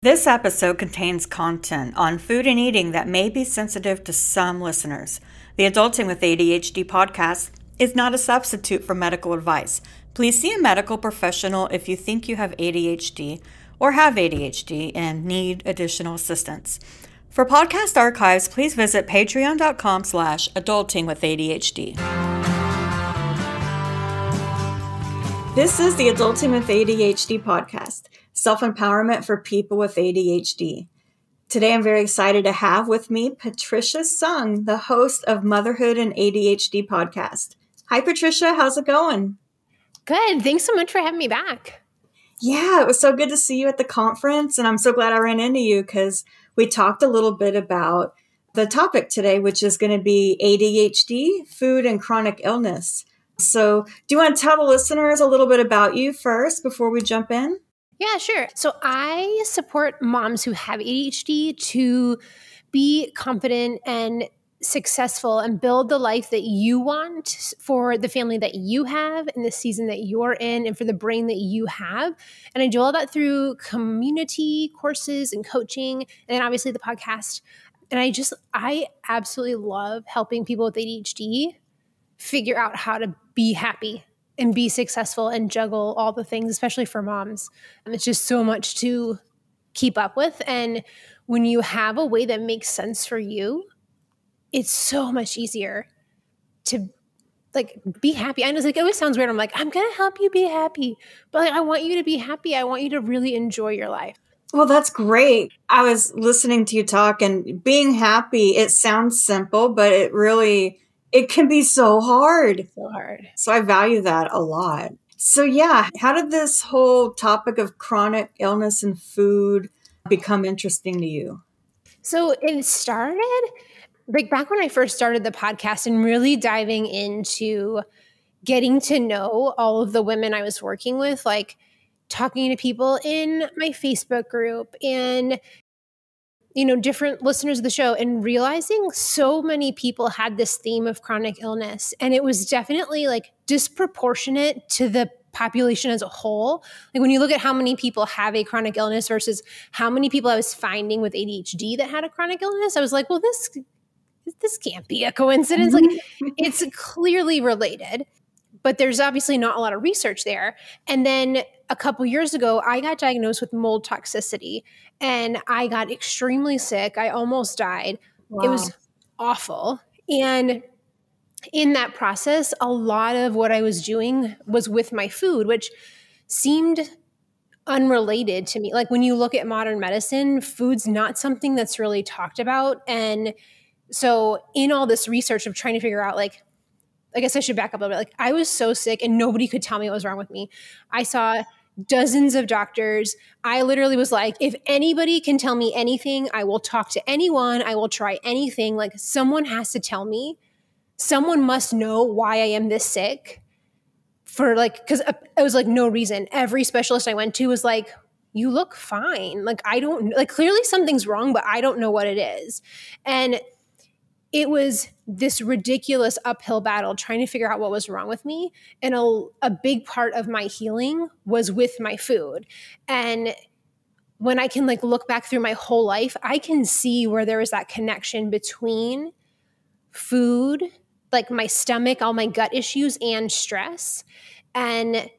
This episode contains content on food and eating that may be sensitive to some listeners. The Adulting with ADHD podcast is not a substitute for medical advice. Please see a medical professional if you think you have ADHD or have ADHD and need additional assistance. For podcast archives, please visit patreon.com/adultingwithadhd. This is the Adulting with ADHD podcast, self-empowerment for people with ADHD. Today, I'm very excited to have with me Patricia Sung, the host of Motherhood and ADHD Podcast. Hi, Patricia. How's it going? Good. Thanks so much for having me back. Yeah, it was so good to see you at the conference, and I'm so glad I ran into you because we talked a little bit about the topic today, which is going to be ADHD, food, and chronic illness. So do you want to tell the listeners a little bit about you first before we jump in? Yeah, sure. So I support moms who have ADHD to be confident and successful and build the life that you want for the family that you have in the season that you're in and for the brain that you have. And I do all that through community courses and coaching, and then obviously the podcast. And I absolutely love helping people with ADHD figure out how to be happy and be successful and juggle all the things, especially for moms. And it's just so much to keep up with. And when you have a way that makes sense for you, it's so much easier to be happy. I know it always sounds weird. I'm like, I'm going to help you be happy, but I want you to be happy. I want you to really enjoy your life. Well, that's great. I was listening to you talk, and being happy, it sounds simple, but it can be so hard. So I value that a lot. So yeah, how did this whole topic of chronic illness and food become interesting to you? So it started back when I first started the podcast and really diving into getting to know all of the women I was working with, like talking to people in my Facebook group and different listeners of the show, and realizing so many people had this theme of chronic illness. And it was definitely disproportionate to the population as a whole. Like when you look at how many people have a chronic illness versus how many people I was finding with ADHD that had a chronic illness, I was like, well, this can't be a coincidence. It's clearly related, but there's obviously not a lot of research there. And then a couple years ago, I got diagnosed with mold toxicity and I got extremely sick. I almost died. Wow. It was awful. And in that process, a lot of what I was doing was with my food, which seemed unrelated to me. Like when you look at modern medicine, food's not something that's really talked about. And so in all this research of trying to figure out, I guess I should back up a little bit. I was so sick and nobody could tell me what was wrong with me. I saw dozens of doctors. I literally was like, if anybody can tell me anything, I will talk to anyone. I will try anything. Someone has to tell me. Someone must know why I am this sick because it was no reason. Every specialist I went to was like, you look fine. I don't, clearly something's wrong, but I don't know what it is. And it was this ridiculous uphill battle trying to figure out what was wrong with me. And a big part of my healing was with my food. And when I can look back through my whole life, I can see where there was that connection between food, my stomach, all my gut issues, and stress. And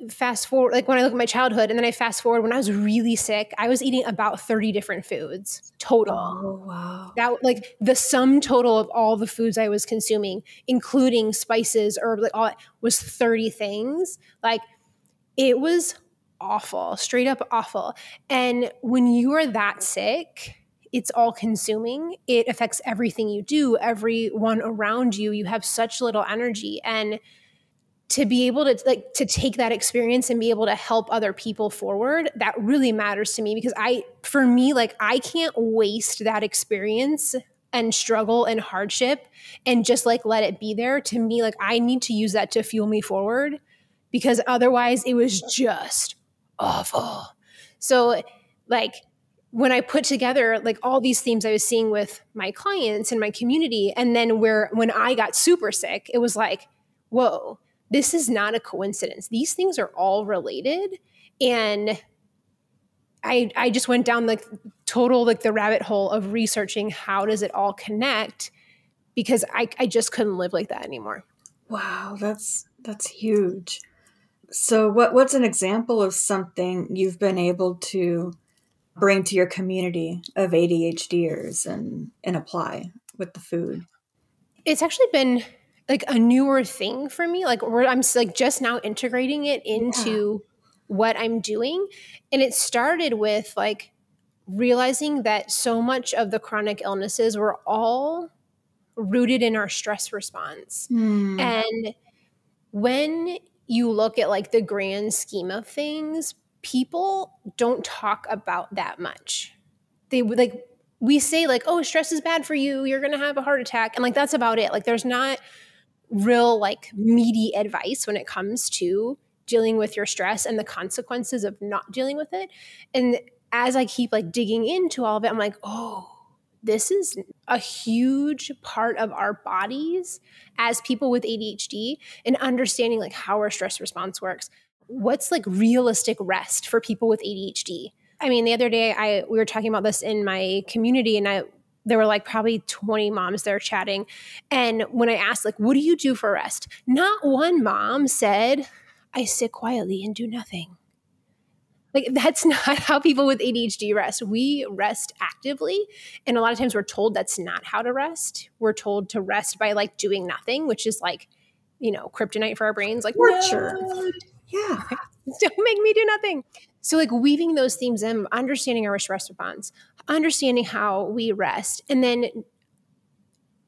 fast forward, when I look at my childhood and then I fast forward when I was really sick, I was eating about 30 different foods total. Oh, wow. That the sum total of all the foods I was consuming, including spices, herbs, all was 30 things. It was awful, straight up awful. And when you are that sick, it's all consuming. It affects everything you do, everyone around you. You have such little energy. And to be able to to take that experience and be able to help other people forward, that really matters to me because I can't waste that experience and struggle and hardship and just let it be there. To me, I need to use that to fuel me forward because otherwise it was just awful. So when I put together all these themes I was seeing with my clients and my community, and then when I got super sick, it was whoa, this is not a coincidence. These things are all related. And I just went down like total, like the rabbit hole of researching how does it all connect, because I just couldn't live like that anymore. Wow, that's huge. So what's an example of something you've been able to bring to your community of ADHDers and apply with the food? It's actually been like a newer thing for me, like where I'm like just now integrating it into what I'm doing. And it started with like realizing that so much of the chronic illnesses were all rooted in our stress response. And when you look at like the grand scheme of things, people don't talk about that much. They would like, we say like, oh, stress is bad for you, you're going to have a heart attack. And like, that's about it. Like there's not real like meaty advice when it comes to dealing with your stress and the consequences of not dealing with it. And as I keep like digging into all of it, I'm like, oh, this is a huge part of our bodies as people with ADHD, and understanding like how our stress response works. What's like realistic rest for people with ADHD? I mean, the other day we were talking about this in my community, and there were like probably 20 moms there chatting. And when I asked like, what do you do for rest? Not one mom said, I sit quietly and do nothing. Like that's not how people with ADHD rest. We rest actively. And a lot of times we're told that's not how to rest. We're told to rest by like doing nothing, which is like, kryptonite for our brains. Like, torture. No, Yeah. don't make me do nothing. So like weaving those themes in, understanding our stress response, understanding how we rest. And then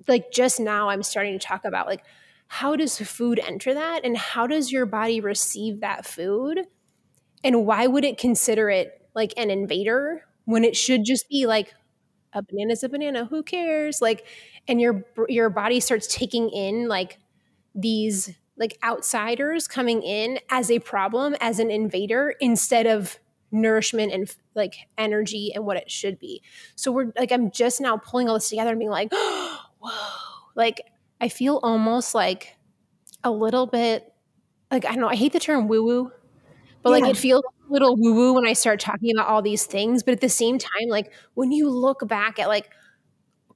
like just now I'm starting to talk about like, how does food enter that? And how does your body receive that food? And why would it consider it like an invader when it should just be like a banana's a banana, who cares? Like, and your body starts taking in like these like outsiders coming in as a problem, as an invader, instead of nourishment and like energy and what it should be. So we're like, I'm just now pulling all this together and being like, oh, whoa, like I feel almost like a little bit like, I don't know, I hate the term woo-woo, but like it feels a little woo-woo when I start talking about all these things. But at the same time, like when you look back at like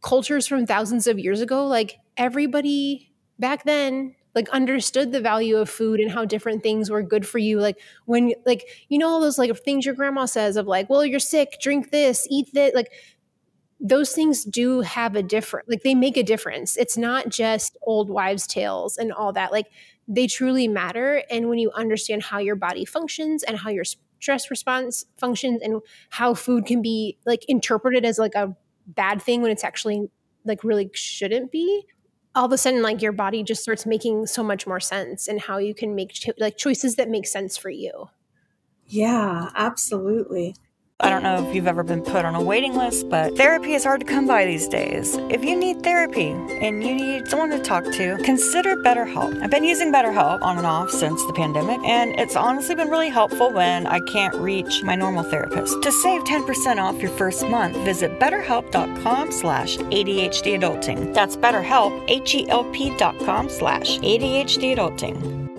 cultures from thousands of years ago, like everybody back then like understood the value of food and how different things were good for you. Like when like, all those like things your grandma says of like, well, you're sick, drink this, eat that. Like those things do have a different, like they make a difference. It's not just old wives' tales and all that. Like they truly matter. And when you understand how your body functions and how your stress response functions and how food can be like interpreted as like a bad thing when it's actually like really shouldn't be, all of a sudden like your body just starts making so much more sense and how you can make like choices that make sense for you. Yeah, absolutely. I don't know if you've ever been put on a waiting list, but therapy is hard to come by these days. If you need therapy and you need someone to talk to, consider BetterHelp. I've been using BetterHelp on and off since the pandemic, and it's honestly been really helpful when I can't reach my normal therapist. To save 10% off your first month, visit betterhelp.com/ADHD adulting. That's BetterHelp, HELP.com/ADHD adulting.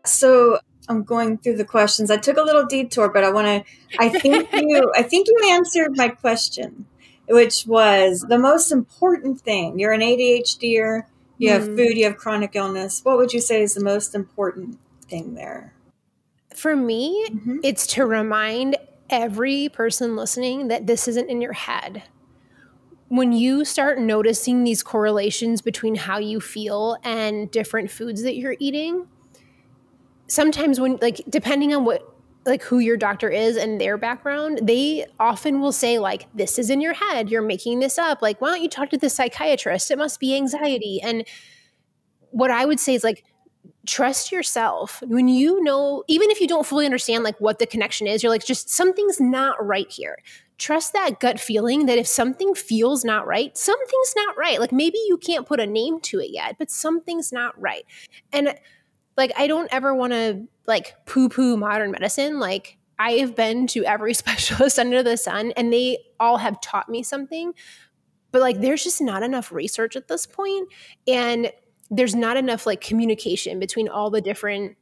So I'm going through the questions. I took a little detour, but I think you answered my question, which was the most important thing. You're an ADHDer, you have food, you have chronic illness. What would you say is the most important thing there? For me, it's to remind every person listening that this isn't in your head. When you start noticing these correlations between how you feel and different foods that you're eating, sometimes when like depending on what like who your doctor is and their background, they often will say like, this is in your head, you're making this up. Like, why don't you talk to the psychiatrist? It must be anxiety. And what I would say is like, trust yourself. When even if you don't fully understand like what the connection is, you're like, just something's not right here. Trust that gut feeling that if something feels not right, something's not right. Like maybe you can't put a name to it yet, but something's not right. And like, I don't ever want to like poo-poo modern medicine. Like I have been to every specialist under the sun and they all have taught me something, but like, there's just not enough research at this point. And there's not enough like communication between all the different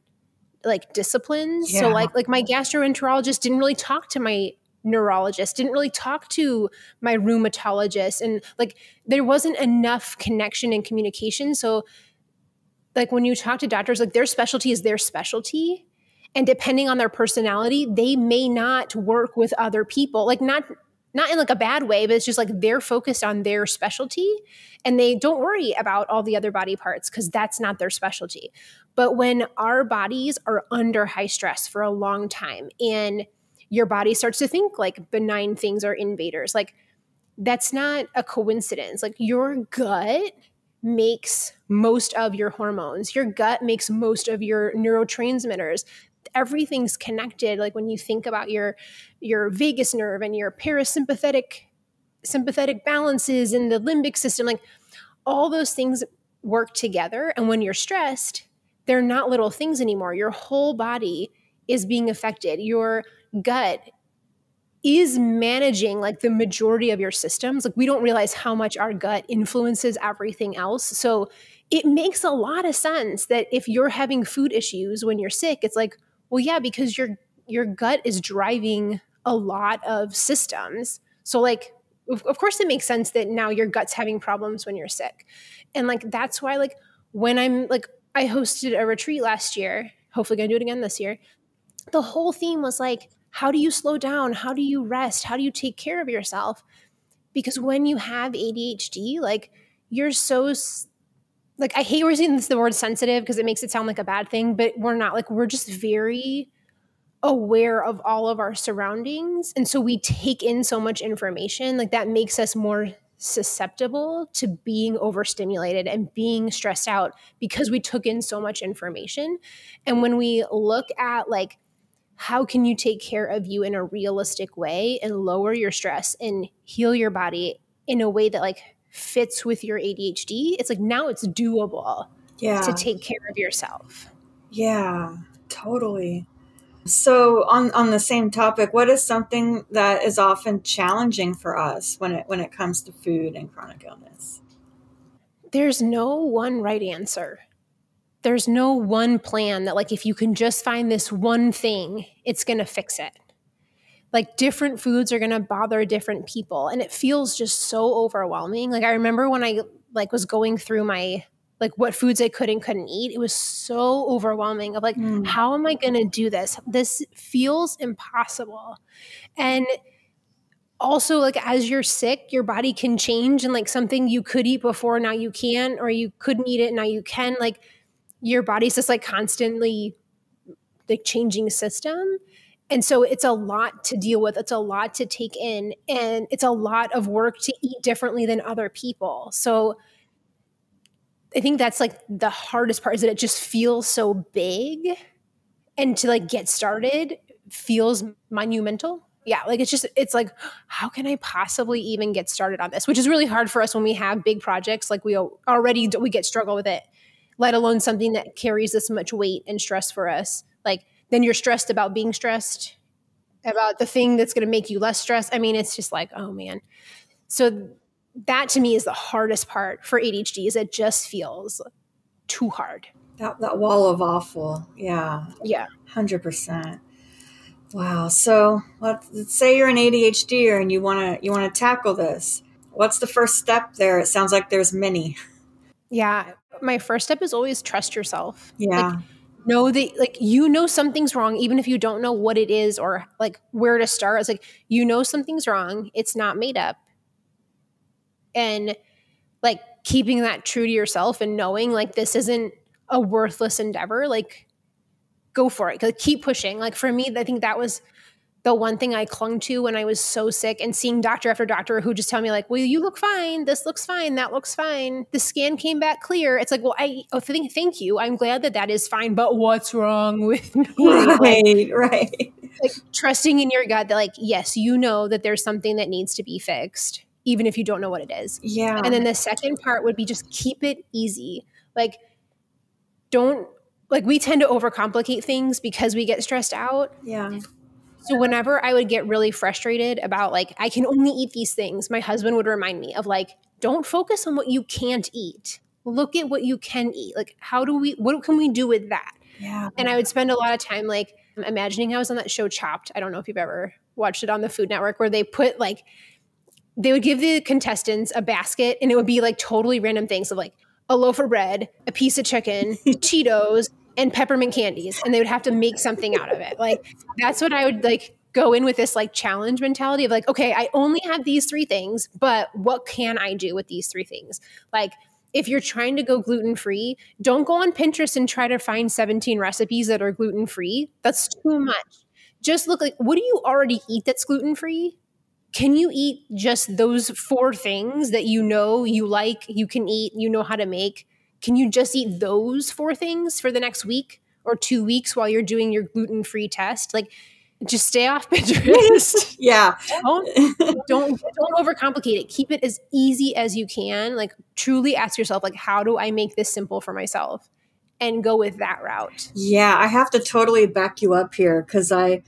like disciplines. Yeah. So like my gastroenterologist didn't really talk to my neurologist, didn't really talk to my rheumatologist. And like, there wasn't enough connection and communication. So like when you talk to doctors, like their specialty is their specialty. And depending on their personality, they may not work with other people. Like not in like a bad way, but it's just like they're focused on their specialty and they don't worry about all the other body parts because that's not their specialty. But when our bodies are under high stress for a long time and your body starts to think like benign things are invaders, like that's not a coincidence. Like your gut makes most of your hormones. Your gut makes most of your neurotransmitters. Everything's connected. Like when you think about your vagus nerve and your sympathetic balances in the limbic system, like all those things work together. And when you're stressed, they're not little things anymore. Your whole body is being affected. Your gut is managing like the majority of your systems. Like we don't realize how much our gut influences everything else. So it makes a lot of sense that if you're having food issues when you're sick, it's like, well, yeah, because your gut is driving a lot of systems. So like, of course it makes sense that now your gut's having problems when you're sick. And like, that's why like when I'm like, I hosted a retreat last year, hopefully gonna do it again this year. The whole theme was like, how do you slow down? How do you rest? How do you take care of yourself? Because when you have ADHD, like you're so like, I hate using the word sensitive because it makes it sound like a bad thing, but we're not. Like we're just very aware of all of our surroundings. And so we take in so much information, like that makes us more susceptible to being overstimulated and being stressed out because we took in so much information. And when we look at like, how can you take care of you in a realistic way and lower your stress and heal your body in a way that like fits with your ADHD? It's like now it's doable to take care of yourself. Yeah, totally. So on the same topic, what is something that is often challenging for us when it comes to food and chronic illness? There's no one right answer. There's no one plan that like if you can just find this one thing, it's going to fix it. Like different foods are going to bother different people and it feels just so overwhelming. Like I remember when I like was going through my like what foods I could and couldn't eat, it was so overwhelming of like, how am I going to do this? This feels impossible. And also like as you're sick, your body can change and like something you could eat before, now you can, or you couldn't eat it, now you can. Like your body's just like constantly like changing system. And so it's a lot to deal with. It's a lot to take in. And it's a lot of work to eat differently than other people. So I think that's like the hardest part is that it just feels so big. And to like get started feels monumental. Yeah, like it's like, how can I possibly even get started on this? Which is really hard for us when we have big projects. Like we get struggle with it, let alone something that carries this much weight and stress for us. Like then you're stressed about being stressed, about the thing that's going to make you less stressed. I mean, it's just like, oh man. So that to me is the hardest part for ADHD is it just feels too hard. That wall of awful. Yeah. Yeah. 100%. Wow. So let's say you're an ADHDer and you want to tackle this. What's the first step there? It sounds like there's many. Yeah. My first step is always trust yourself. Yeah. Like, know that like, you know, something's wrong, even if you don't know what it is or like where to start. It's like, you know, something's wrong. It's not made up. And like keeping that true to yourself and knowing like, this isn't a worthless endeavor. Like go for it. Like, keep pushing. Like for me, I think that was the one thing I clung to when I was so sick and seeing doctor after doctor who just tell me like, well, you look fine. This looks fine. That looks fine. The scan came back clear. It's like, well, thank you. I'm glad that is fine. But what's wrong with me? Right. Like trusting in your gut that like, yes, you know that there's something that needs to be fixed, even if you don't know what it is. Yeah. And then the second part would be just keep it easy. Like we tend to overcomplicate things because we get stressed out. Yeah. So whenever I would get really frustrated about like, I can only eat these things, my husband would remind me of like, don't focus on what you can't eat. Look at what you can eat. Like, what can we do with that? Yeah. And I would spend a lot of time like imagining I was on that show Chopped. I don't know if you've ever watched it on the Food Network, where they put like, they would give the contestants a basket and it would be like totally random things of like a loaf of bread, a piece of chicken, Cheetos, and peppermint candies. And they would have to make something out of it. Like that's what I would like go in with, this like challenge mentality of like, okay, I only have these 3 things, but what can I do with these 3 things? Like if you're trying to go gluten-free, don't go on Pinterest and try to find 17 recipes that are gluten-free. That's too much. Just look like, what do you already eat that's gluten-free? Can you eat just those 4 things that you know you like, you can eat, you know how to make? Can you just eat those 4 things for the next week or 2 weeks while you're doing your gluten-free test? Like, just stay off Pinterest. Yeah. Don't overcomplicate it. Keep it as easy as you can. Like, truly ask yourself, like, how do I make this simple for myself? And go with that route. Yeah, I have to totally back you up here because I've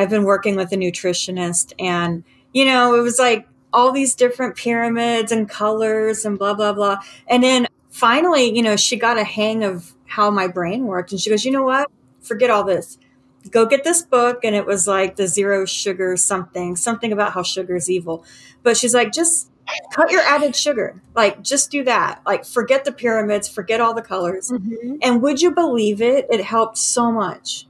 been working with a nutritionist, and you know, it was like all these different pyramids and colors and blah blah blah. And then finally, you know, she got a hang of how my brain worked, and she goes, "You know what? Forget all this. Go get this book." And it was like the zero sugar something about how sugar is evil. But she's like, just cut your added sugar. Like, just do that. Like, forget the pyramids, forget all the colors. Mm-hmm. And would you believe it? It helped so much.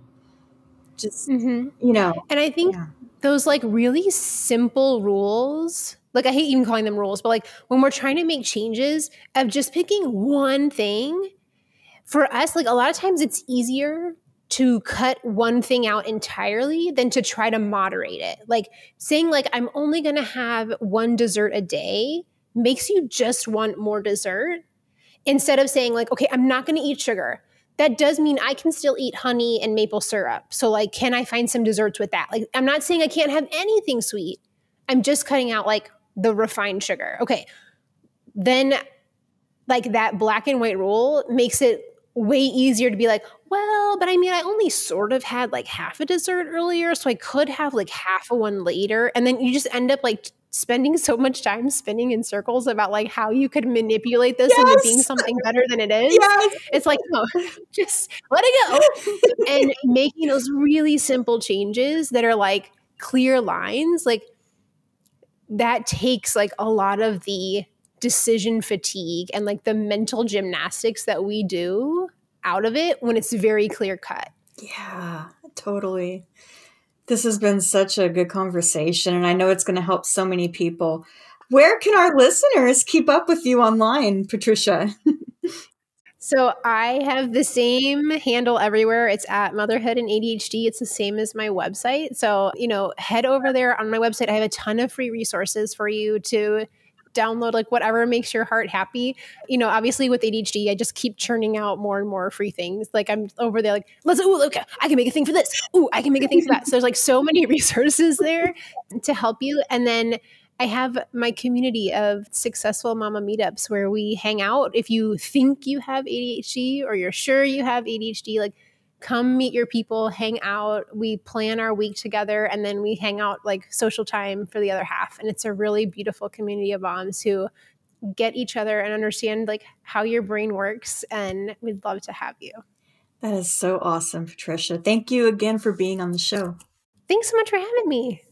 Just, you know. And I think those like really simple rules, like I hate even calling them rules, but like when we're trying to make changes of just picking one thing, for us, like a lot of times it's easier to cut one thing out entirely than to try to moderate it. Like saying like, I'm only going to have 1 dessert a day makes you just want more dessert, instead of saying like, okay, I'm not going to eat sugar. That does mean I can still eat honey and maple syrup. So like, can I find some desserts with that? Like, I'm not saying I can't have anything sweet. I'm just cutting out like the refined sugar. Okay. Then like that black and white rule makes it way easier to be like, well, but I mean, I only sort of had like half a dessert earlier, so I could have like half a one later. And then you just end up like spending so much time spinning in circles about like how you could manipulate this into being something better than it is. Yes. It's like, no, just let it go. And making those really simple changes that are like clear lines, like that takes like a lot of the decision fatigue and like the mental gymnastics that we do out of it when it's very clear cut. Yeah, totally. This has been such a good conversation, and I know it's going to help so many people. Where can our listeners keep up with you online, Patricia? So I have the same handle everywhere. It's at Motherhood and ADHD. It's the same as my website. So, you know, head over there on my website. I have a ton of free resources for you to download, like whatever makes your heart happy. You know, obviously with ADHD, I just keep churning out more and more free things. Like I'm over there like, okay, I can make a thing for this. Ooh, I can make a thing for that. So there's like so many resources there to help you. And then I have my community of successful mama meetups where we hang out. If you think you have ADHD or you're sure you have ADHD, like come meet your people, hang out. We plan our week together and then we hang out like social time for the other half. And it's a really beautiful community of moms who get each other and understand like how your brain works. And we'd love to have you. That is so awesome, Patricia. Thank you again for being on the show. Thanks so much for having me.